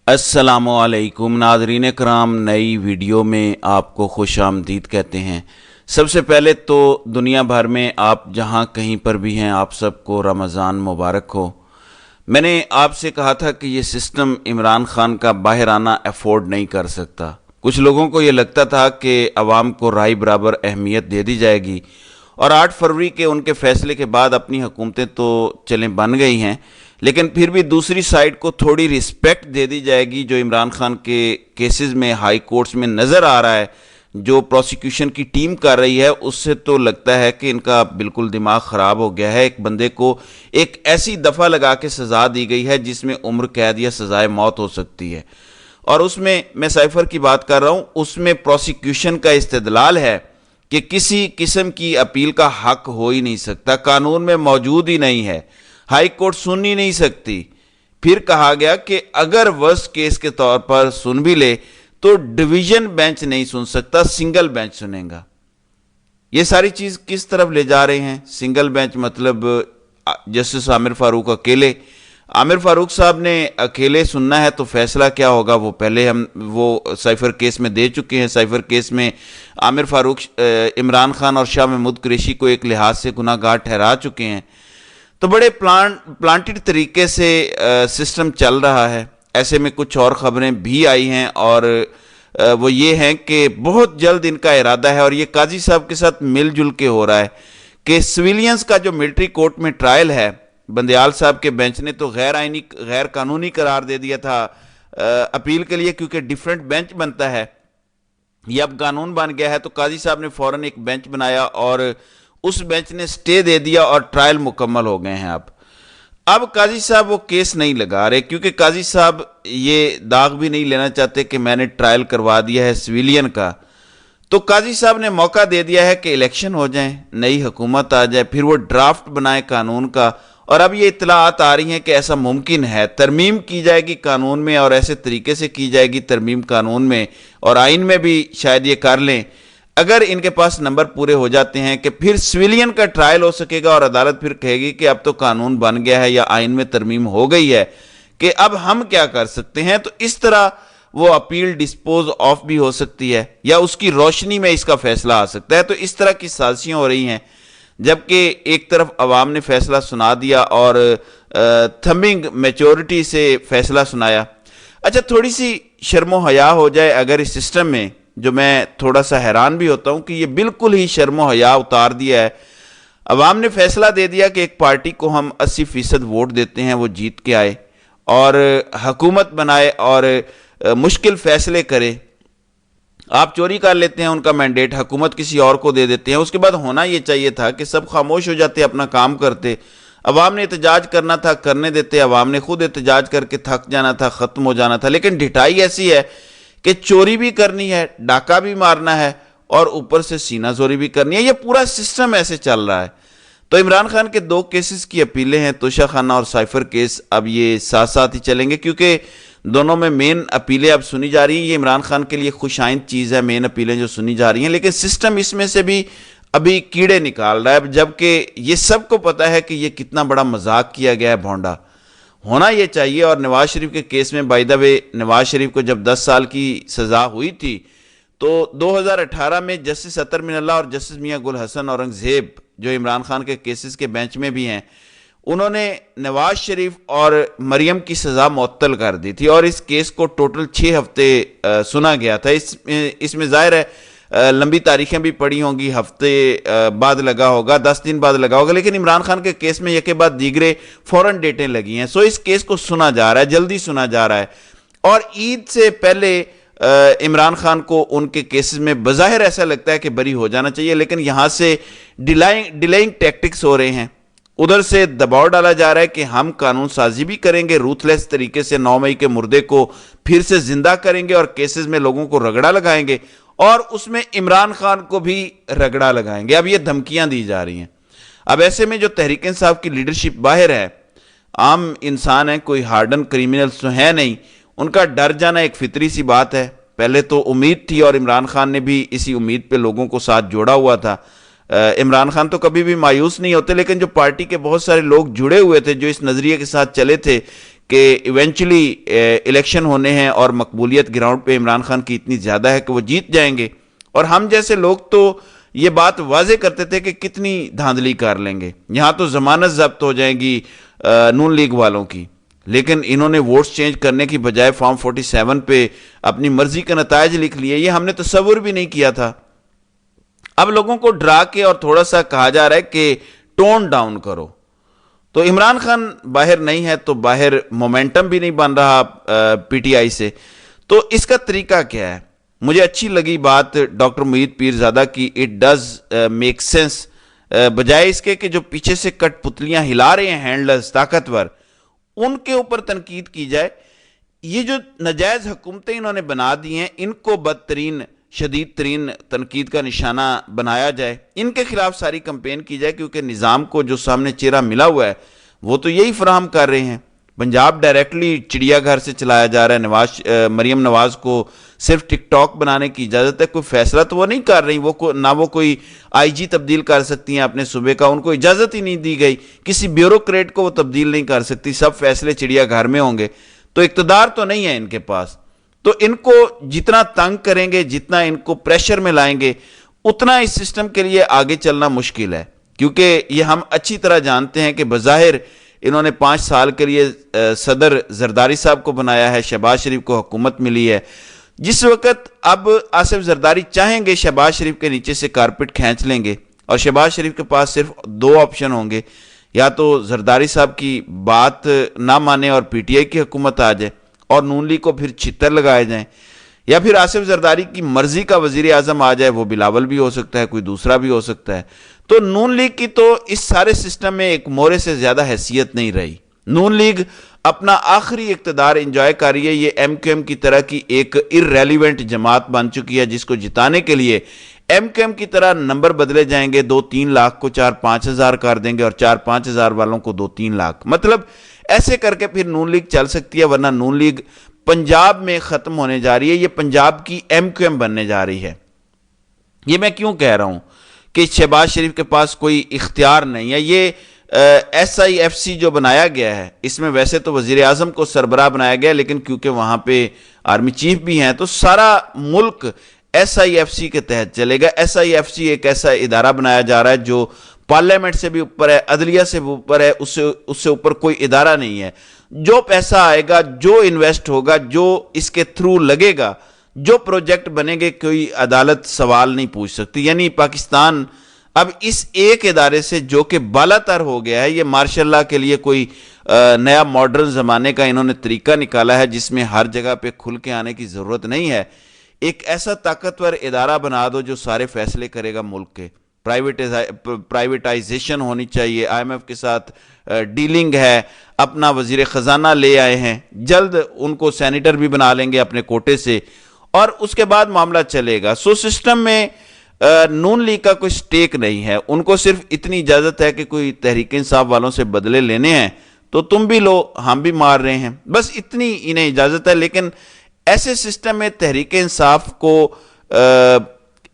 السلام علیکم ناظرین کرام، نئی ویڈیو میں آپ کو خوش آمدید کہتے ہیں۔ سب سے پہلے تو دنیا بھر میں آپ جہاں کہیں پر بھی ہیں، آپ سب کو رمضان مبارک ہو۔ میں نے آپ سے کہا تھا کہ یہ سسٹم عمران خان کا باہر آنا افورڈ نہیں کر سکتا۔ کچھ لوگوں کو یہ لگتا تھا کہ عوام کو رائے برابر اہمیت دے دی جائے گی، اور 8 فروری کے ان کے فیصلے کے بعد اپنی حکومتیں تو چلیں بن گئی ہیں، لیکن پھر بھی دوسری سائیڈ کو تھوڑی رسپیکٹ دے دی جائے گی۔ جو عمران خان کے کیسز میں ہائی کورٹس میں نظر آ رہا ہے، جو پروسیکیوشن کی ٹیم کر رہی ہے، اس سے تو لگتا ہے کہ ان کا بالکل دماغ خراب ہو گیا ہے۔ ایک بندے کو ایک ایسی دفعہ لگا کے سزا دی گئی ہے جس میں عمر قید یا سزائے موت ہو سکتی ہے، اور اس میں سائفر کی بات کر رہا ہوں، اس میں پروسیکیوشن کا استدلال ہے کہ کسی قسم کی اپیل کا حق ہو ہی نہیں سکتا، قانون میں موجود ہی نہیں ہے، ہائی کورٹ سن ہی نہیں سکتی۔ پھر کہا گیا کہ اگر ورسٹ کیس کے طور پر سن بھی لے تو ڈویژن بینچ نہیں سن سکتا، سنگل بینچ سنیں گا۔ یہ ساری چیز کس طرف لے جا رہے ہیں؟ سنگل بینچ مطلب جسٹس عامر فاروق اکیلے، عامر فاروق صاحب نے اکیلے سننا ہے تو فیصلہ کیا ہوگا وہ پہلے ہم سائفر کیس میں دے چکے ہیں۔ سائفر کیس میں عامر فاروق عمران خان اور شاہ محمود قریشی کو ایک لحاظ سے گناہ گار ٹھہرا چکے ہیں، تو بڑے پلانٹڈ طریقے سے سسٹم چل رہا ہے۔ ایسے میں کچھ اور خبریں بھی آئی ہیں، اور وہ یہ ہیں کہ بہت جلد ان کا ارادہ ہے، اور یہ قاضی صاحب کے ساتھ مل جل کے ہو رہا ہے، کہ سویلینز کا جو ملٹری کورٹ میں ٹرائل ہے، بندیال صاحب کے بینچ نے تو غیر آئینی غیر قانونی قرار دے دیا تھا اپیل کے لیے، کیونکہ ڈیفرنٹ بینچ بنتا ہے۔ یہ اب قانون بن گیا ہے، تو قاضی صاحب نے فوراً ایک بینچ بنایا اور اس بینچ نے سٹے دے دیا، اور ٹرائل مکمل ہو گئے ہیں۔ اب قاضی صاحب وہ کیس نہیں لگا رہے، کیونکہ قاضی صاحب یہ داغ بھی نہیں لینا چاہتے کہ میں نے ٹرائل کروا دیا ہے سویلین کا۔ تو قاضی صاحب نے موقع دے دیا ہے کہ الیکشن ہو جائیں، نئی حکومت آ جائے، پھر وہ ڈرافٹ بنائے قانون کا، اور اب یہ اطلاعات آ رہی ہیں کہ ایسا ممکن ہے، ترمیم کی جائے گی قانون میں، اور ایسے طریقے سے کی جائے گی ترمیم قانون میں اور آئین میں بھی شاید یہ کر لیں، اگر ان کے پاس نمبر پورے ہو جاتے ہیں، کہ پھر سویلین کا ٹرائل ہو سکے گا، اور عدالت پھر کہے گی کہ اب تو قانون بن گیا ہے یا آئین میں ترمیم ہو گئی ہے، کہ اب ہم کیا کر سکتے ہیں۔ تو اس طرح وہ اپیل ڈسپوز آف بھی ہو سکتی ہے، یا اس کی روشنی میں اس کا فیصلہ آ سکتا ہے۔ تو اس طرح کی سازشیں ہو رہی ہیں، جبکہ ایک طرف عوام نے فیصلہ سنا دیا اور تھمبنگ میچورٹی سے فیصلہ سنایا۔ اچھا، تھوڑی سی شرم و حیا ہو جائے اگر اس سسٹم میں، جو میں تھوڑا سا حیران بھی ہوتا ہوں کہ یہ بالکل ہی شرم و حیا اتار دیا ہے۔ عوام نے فیصلہ دے دیا کہ ایک پارٹی کو ہم 80% ووٹ دیتے ہیں، وہ جیت کے آئے اور حکومت بنائے اور مشکل فیصلے کرے۔ آپ چوری کر لیتے ہیں ان کا مینڈیٹ، حکومت کسی اور کو دے دیتے ہیں۔ اس کے بعد ہونا یہ چاہیے تھا کہ سب خاموش ہو جاتے، اپنا کام کرتے، عوام نے احتجاج کرنا تھا کرنے دیتے، عوام نے خود احتجاج کر کے تھک جانا تھا، ختم ہو جانا تھا۔ لیکن ڈھٹائی ایسی ہے کہ چوری بھی کرنی ہے، ڈاکہ بھی مارنا ہے، اور اوپر سے سینہ زوری بھی کرنی ہے۔ یہ پورا سسٹم ایسے چل رہا ہے۔ تو عمران خان کے 2 کیسز کی اپیلیں ہیں، توشہ خانہ اور سائفر کیس، اب یہ ساتھ ساتھ ہی چلیں گے، کیونکہ دونوں میں مین اپیلیں اب سنی جا رہی ہیں۔ یہ عمران خان کے لیے خوش آئند چیز ہے، مین اپیلیں جو سنی جا رہی ہیں، لیکن سسٹم اس میں سے بھی ابھی کیڑے نکال رہا ہے، جبکہ یہ سب کو پتہ ہے کہ یہ کتنا بڑا مذاق کیا گیا ہے، بھونڈا ہونا یہ چاہیے۔ اور نواز شریف کے کیس میں بائی دا وے، نواز شریف کو جب 10 سال کی سزا ہوئی تھی تو 2018 میں جسٹس اطہر من اللہ اور جسٹس میاں گل حسن اورنگ زیب، جو عمران خان کے کیسز کے بینچ میں بھی ہیں، انہوں نے نواز شریف اور مریم کی سزا معطل کر دی تھی، اور اس کیس کو ٹوٹل 6 ہفتے سنا گیا تھا۔ اس میں ظاہر ہے لمبی تاریخیں بھی پڑی ہوں گی، ہفتے بعد لگا ہوگا، 10 دن بعد لگا ہوگا، لیکن عمران خان کے کیس میں یکے بعد دیگرے فوراً ڈیٹیں لگی ہیں۔ سو اس کیس کو سنا جا رہا ہے، جلدی سنا جا رہا ہے، اور عید سے پہلے عمران خان کو ان کے کیسز میں بظاہر ایسا لگتا ہے کہ بری ہو جانا چاہیے، لیکن یہاں سے ڈیلائنگ ٹیکٹکس ہو رہے ہیں۔ ادھر سے دباؤ ڈالا جا رہا ہے کہ ہم قانون سازی بھی کریں گے، روتھ لیس طریقے سے 9 مئی کے مردے کو پھر سے زندہ کریں گے، اور کیسز میں لوگوں کو رگڑا لگائیں گے، اور اس میں عمران خان کو بھی رگڑا لگائیں گے۔ اب یہ دھمکیاں دی جا رہی ہیں۔ اب ایسے میں جو تحریک انصاف کی لیڈرشپ باہر ہے، عام انسان ہیں، کوئی ہارڈن کریمنلز تو ہے نہیں، ان کا ڈر جانا ایک فطری سی بات ہے۔ پہلے تو امید تھی، اور عمران خان نے بھی اسی امید پہ لوگوں کو ساتھ جوڑا ہوا تھا۔ عمران خان تو کبھی بھی مایوس نہیں ہوتے، لیکن جو پارٹی کے بہت سارے لوگ جڑے ہوئے تھے، جو اس نظریے کے ساتھ چلے تھے کہ ایونچولی الیکشن ہونے ہیں اور مقبولیت گراؤنڈ پہ عمران خان کی اتنی زیادہ ہے کہ وہ جیت جائیں گے. اور ہم جیسے لوگ تو یہ بات واضح کرتے تھے کہ کتنی دھاندلی کر لیں گے, یہاں تو ضمانت ضبط ہو جائیں گی نون لیگ والوں کی, لیکن انہوں نے ووٹس چینج کرنے کی بجائے فارم 47 پہ اپنی مرضی کے نتائج لکھ لیے. یہ ہم نے تصور بھی نہیں کیا تھا. اب لوگوں کو ڈرا کے اور تھوڑا سا کہا جا رہا ہے کہ ٹون ڈاؤن کرو. تو عمران خان باہر نہیں ہے تو باہر مومنٹم بھی نہیں بن رہا پی ٹی آئی سے. تو اس کا طریقہ کیا ہے؟ مجھے اچھی لگی بات ڈاکٹر معید پیرزادہ کی, اٹ ڈز میک سینس. بجائے اس کے کہ جو پیچھے سے کٹ پتلیاں ہلا رہے ہیں ہینڈلرز طاقتور, ان کے اوپر تنقید کی جائے. یہ جو ناجائز حکومتیں انہوں نے بنا دی ہیں, ان کو بدترین شدید ترین تنقید کا نشانہ بنایا جائے, ان کے خلاف ساری کمپین کی جائے, کیونکہ نظام کو جو سامنے چہرہ ملا ہوا ہے وہ تو یہی فراہم کر رہے ہیں. پنجاب ڈائریکٹلی چڑیا گھر سے چلایا جا رہا ہے. مریم نواز کو صرف ٹک ٹاک بنانے کی اجازت ہے, کوئی فیصلہ تو وہ نہیں کر رہی, نہ وہ کوئی آئی جی تبدیل کر سکتی ہیں اپنے صوبے کا, ان کو اجازت ہی نہیں دی گئی. کسی بیوروکریٹ کو وہ تبدیل نہیں کر سکتی, سب فیصلے چڑیا گھر میں ہوں گے. تو اقتدار تو نہیں ہے ان کے پاس. تو ان کو جتنا تنگ کریں گے, جتنا ان کو پریشر میں لائیں گے, اتنا اس سسٹم کے لیے آگے چلنا مشکل ہے. کیونکہ یہ ہم اچھی طرح جانتے ہیں کہ بظاہر انہوں نے 5 سال کے لیے صدر زرداری صاحب کو بنایا ہے, شہباز شریف کو حکومت ملی ہے. جس وقت اب آصف زرداری چاہیں گے شہباز شریف کے نیچے سے کارپٹ کھینچ لیں گے, اور شہباز شریف کے پاس صرف 2 آپشن ہوں گے, یا تو زرداری صاحب کی بات نہ مانے اور پی ٹی آئی کی حکومت آ جائے اور نون لیگ کو پھر چھتر لگائے جائیں, یا پھر آصف زرداری کی مرضی کا وزیر اعظم آ جائے, وہ بلاول بھی ہو سکتا ہے, کوئی دوسرا بھی ہو سکتا ہے. تو نون لیگ کی تو اس سارے سسٹم میں ایک مورے سے زیادہ حیثیت نہیں رہی. نون لیگ اپنا آخری اقتدار انجوائے کر رہی ہے. یہ ایم کیو ایم کی طرح کی ایک ارریلیونٹ جماعت بن چکی ہے, جس کو جتانے کے لیے ایم کیو ایم کی طرح نمبر بدلے جائیں گے. 2-3 لاکھ کو 4-5 ہزار کر دیں گے, اور 4-5 ہزار والوں کو 2-3 لاکھ. مطلب ایسے کر کے پھر نون لیگ چل سکتی ہے, ورنہ نون لیگ پنجاب میں ختم ہونے جا رہی ہے. یہ پنجاب کی ایم کیو ایم بننے جا رہی ہے. یہ میں کیوں کہہ رہا ہوں کہ شہباز شریف کے پاس کوئی اختیار نہیں ہے. یہ ایس آئی ایف سی جو بنایا گیا ہے, اس میں ویسے تو وزیر اعظم کو سربراہ بنایا گیا, لیکن کیونکہ وہاں پہ آرمی چیف بھی ہیں, تو سارا ملک ایس آئی ایف سی کے تحت چلے گا. ایس آئی ایف سی ایک ایسا ادارہ بنایا جا رہا ہے جو پارلیمنٹ سے بھی اوپر ہے, عدلیہ سے بھی اوپر ہے, اس سے اوپر کوئی ادارہ نہیں ہے. جو پیسہ آئے گا, جو انویسٹ ہوگا, جو اس کے تھرو لگے گا, جو پروجیکٹ بنے گے, کوئی عدالت سوال نہیں پوچھ سکتی. یعنی پاکستان اب اس ایک ادارے سے جو کہ بالا تر ہو گیا ہے, یہ ماشاء اللہ کے لیے کوئی نیا ماڈرن زمانے کا انہوں نے طریقہ نکالا ہے, جس میں ہر جگہ پہ کھل کے آنے کی ضرورت نہیں ہے. ایک ایسا طاقتور ادارہ بنا دو جو سارے فیصلے کرے گا ملک کے. پرائیویٹائزیشن ہونی چاہیے, آئی ایم ایف کے ساتھ ڈیلنگ ہے, اپنا وزیر خزانہ لے آئے ہیں, جلد ان کو سینیٹر بھی بنا لیں گے اپنے کوٹے سے, اور اس کے بعد معاملہ چلے گا. سو سسٹم میں نون لیگ کا کوئی سٹیک نہیں ہے. ان کو صرف اتنی اجازت ہے کہ کوئی تحریک انصاف والوں سے بدلے لینے ہیں تو تم بھی لو, ہم بھی مار رہے ہیں, بس اتنی انہیں اجازت ہے. لیکن ایسے سسٹم میں تحریک انصاف کو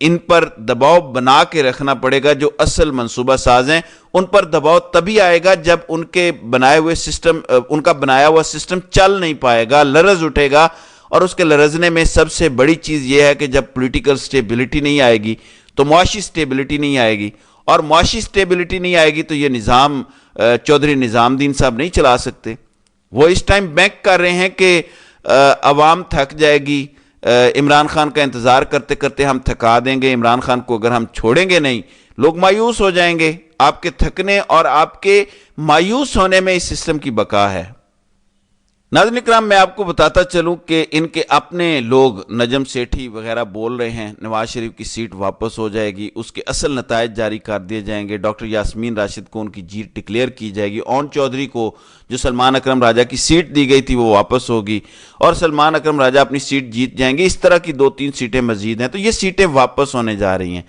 ان پر دباؤ بنا کے رکھنا پڑے گا. جو اصل منصوبہ ساز ہیں ان پر دباؤ تبھی آئے گا جب ان کے بنائے ہوئے سسٹم, ان کا بنایا ہوا سسٹم چل نہیں پائے گا, لرز اٹھے گا. اور اس کے لرزنے میں سب سے بڑی چیز یہ ہے کہ جب پولیٹیکل سٹیبلٹی نہیں آئے گی تو معاشی سٹیبلٹی نہیں آئے گی, اور معاشی سٹیبلٹی نہیں آئے گی تو یہ نظام چودھری نظام الدین صاحب نہیں چلا سکتے. وہ اس ٹائم بینک کر رہے ہیں کہ عوام تھک جائے گی, عمران خان کا انتظار کرتے کرتے ہم تھکا دیں گے. عمران خان کو اگر ہم چھوڑیں گے نہیں, لوگ مایوس ہو جائیں گے. آپ کے تھکنے اور آپ کے مایوس ہونے میں اس سسٹم کی بقا ہے. ناظرین اکرام, میں آپ کو بتاتا چلوں کہ ان کے اپنے لوگ نجم سیٹھی وغیرہ بول رہے ہیں نواز شریف کی سیٹ واپس ہو جائے گی, اس کے اصل نتائج جاری کر دیے جائیں گے, ڈاکٹر یاسمین راشد کو ان کی جیت ڈکلیئر کی جائے گی, اون چودھری کو جو سلمان اکرم راجہ کی سیٹ دی گئی تھی وہ واپس ہوگی, اور سلمان اکرم راجہ اپنی سیٹ جیت جائیں گے. اس طرح کی 2-3 سیٹیں مزید ہیں, تو یہ سیٹیں واپس ہونے جا رہی ہیں.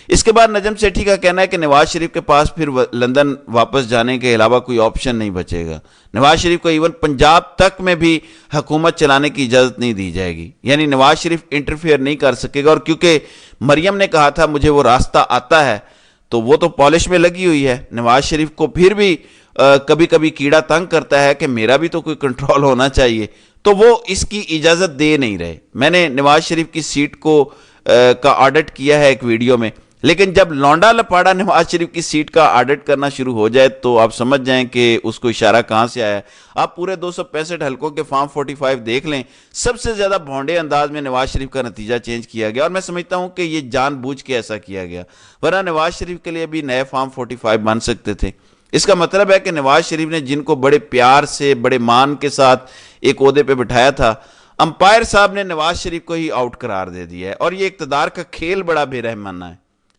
اس کے بعد نجم سیٹھی کا کہنا ہے کہ نواز شریف کے پاس پھر لندن واپس جانے کے علاوہ کوئی آپشن نہیں بچے گا. نواز شریف کو ایون پنجاب تک میں بھی حکومت چلانے کی اجازت نہیں دی جائے گی. یعنی نواز شریف انٹرفیئر نہیں کر سکے گا. اور کیونکہ مریم نے کہا تھا مجھے وہ راستہ آتا ہے, تو وہ تو پالش میں لگی ہوئی ہے. نواز شریف کو پھر بھی کبھی کبھی کیڑا تنگ کرتا ہے کہ میرا بھی تو کوئی کنٹرول ہونا چاہیے، تو وہ اس کی اجازت دے نہیں رہے۔ میں نے نواز شریف کی سیٹ کا آڈٹ کیا ہے ایک ویڈیو میں، لیکن جب لونڈا لپاڑا نواز شریف کی سیٹ کا آڈٹ کرنا شروع ہو جائے تو آپ سمجھ جائیں کہ اس کو اشارہ کہاں سے آیا ہے۔ آپ پورے 265 حلقوں کے فارم 45 دیکھ لیں، سب سے زیادہ بھونڈے انداز میں نواز شریف کا نتیجہ چینج کیا گیا، اور میں سمجھتا ہوں کہ یہ جان بوجھ کے ایسا کیا گیا، ورنہ نواز شریف کے لیے بھی نئے فارم 45 بن سکتے تھے۔ اس کا مطلب ہے کہ نواز شریف نے جن کو بڑے پیار سے، بڑے مان کے ساتھ ایک عہدے پہ بٹھایا تھا، امپائر صاحب نے نواز شریف کو ہی آؤٹ قرار دے دیا ہے، اور یہ اقتدار کا کھیل بڑا بے رحمانہ ہے۔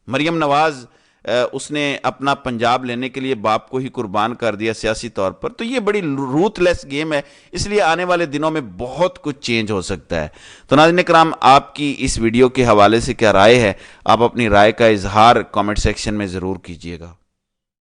مریم نواز اس نے اپنا پنجاب لینے کے لیے باپ کو ہی قربان کر دیا سیاسی طور پر، تو یہ بڑی روتھ لیس گیم ہے، اس لیے آنے والے دنوں میں بہت کچھ چینج ہو سکتا ہے۔ تو ناظرین کرام، آپ کی اس ویڈیو کے حوالے سے کیا رائے ہے؟ آپ اپنی رائے کا اظہار کامنٹ سیکشن میں ضرور کیجیے گا۔